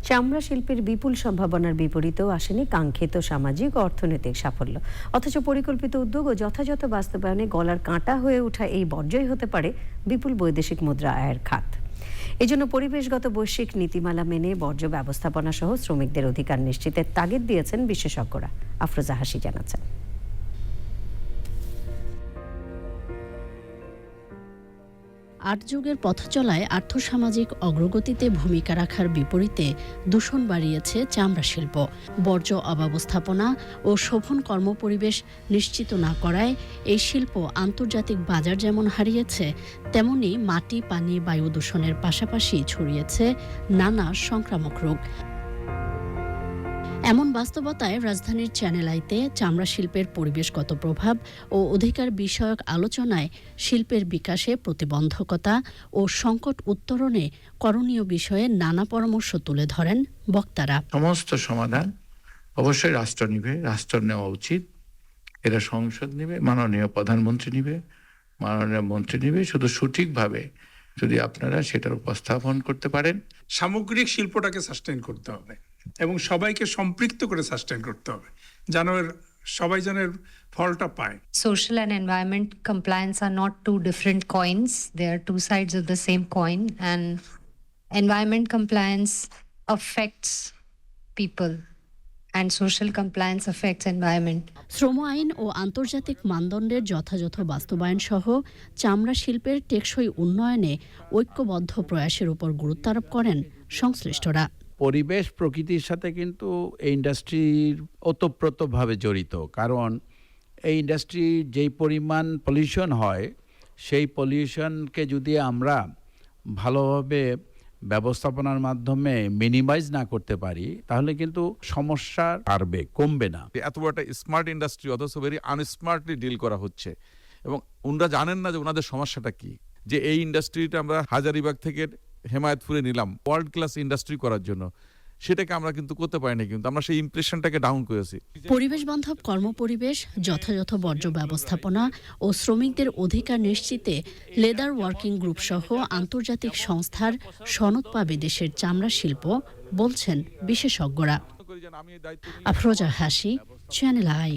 চামড়া শিল্পের বিপুল সম্ভাবনার বিপরীতেও আসেনি কাঙ্ক্ষিত সামাজিক ও অর্থনৈতিক সাফল্য। অথচ পরিকল্পিত উদ্যোগ ও যথাযথ বাস্তবায়নে গলার কাঁটা হয়ে ওঠা এই বর্জ্যই হতে পারে বিপুল বৈদেশিক মুদ্রা আয়ের খাত। এজন্য পরিবেশগত বৈশ্বিক নীতিমালা মেনে বর্জ্য ব্যবস্থাপনা সহ শ্রমিকদের অধিকার নিশ্চিতের তাগিদ দিয়েছেন বিশেষজ্ঞরা। আফরোজা হাসি জানাচ্ছেন। আট যুগের পথ চলায় আর্থসামাজিক অগ্রগতিতে ভূমিকা রাখার বিপরীতে দূষণ বাড়িয়েছে চামড়া শিল্প। বর্জ্য অব্যবস্থাপনা ও শোভন কর্মপরিবেশ নিশ্চিত না করায় এই শিল্প আন্তর্জাতিক বাজার যেমন হারিয়েছে, তেমনি মাটি, পানি, বায়ু দূষণের পাশাপাশি ছড়িয়েছে নানা সংক্রামক রোগ। এমন বাস্তবতায় রাজধানীর চ্যানেল আইতে চামড়া শিল্পের পরিবেশগত প্রভাব ও অধিকার বিষয়ক আলোচনায় শিল্পের বিকাশে প্রতিবন্ধকতা ও সংকট উত্তরণে করণীয় বিষয়ে নানা পরামর্শ তুলে ধরেন বক্তারা। সমস্ত সমাধান অবশ্যই রাষ্ট্র নিবে, রাষ্ট্র নেওয়া উচিত। এরা সংসদ নিবে, মাননীয় প্রধানমন্ত্রী নিবে, মাননীয় মন্ত্রী নিবে। শুধু সঠিকভাবে যদি আপনারা সেটার উপস্থাপন করতে পারেন। সামগ্রিক শিল্পটাকে সাস্টেইন করতে হবে এবং সবাইকে সম্পৃক্ত করে সাস্টেইন করতে হবে, যেন সবাই যেন ফলটা পায়। Social and environment compliance are not two different coins. They are two sides of the same coin, and environment compliance affects people and social compliance affects environment. শ্রম আইন ও আন্তর্জাতিক মানদণ্ডের যথাযথ বাস্তবায়ন সহ চামড়া শিল্পের টেকসই উন্নয়নে ঐক্যবদ্ধ প্রয়াসের উপর গুরুত্ব আরোপ করেন সংশ্লিষ্টরা। পরিবেশ প্রকৃতির সাথে কিন্তু এই ইন্ডাস্ট্রির ওতপ্রোতভাবে জড়িত, কারণ এই ইন্ডাস্ট্রি যেই পরিমাণ পলিউশন হয়, সেই পলিউশনকে যদি আমরা ভালোভাবে ব্যবস্থাপনার মাধ্যমে মিনিমাইজ না করতে পারি, তাহলে কিন্তু সমস্যা বাড়বে, কমবে না। এত বড় একটা স্মার্ট ইন্ডাস্ট্রি অথচ ভেরি আনস্মার্টলি ডিল করা হচ্ছে, এবং ওনারা জানেন না যে ওনাদের সমস্যাটা কি। যে এই ইন্ডাস্ট্রিটা আমরা হাজারিবাগ থেকে হেমায়তপুরে নিলাম ওয়ার্ল্ড ক্লাস ইন্ডাস্ট্রি করার জন্য, সেটাকে আমরা কিন্তু করতে পারিনি, কিন্তু আমরা সেই ইমপ্রেশনটাকে ডাউন করেছি। পরিবেশ বান্ধব কর্মপরিবেশ, যথাযথ বর্জ্য ব্যবস্থাপনা ও শ্রমিকদের অধিকার নিশ্চিতে লেদার ওয়ার্কিং গ্রুপ সহ আন্তর্জাতিক সংস্থার সনদ পাবে দেশের চামড়া শিল্প, বলছেন বিশেষজ্ঞরা। আফরোজা হাসি, চ্যানেল আই।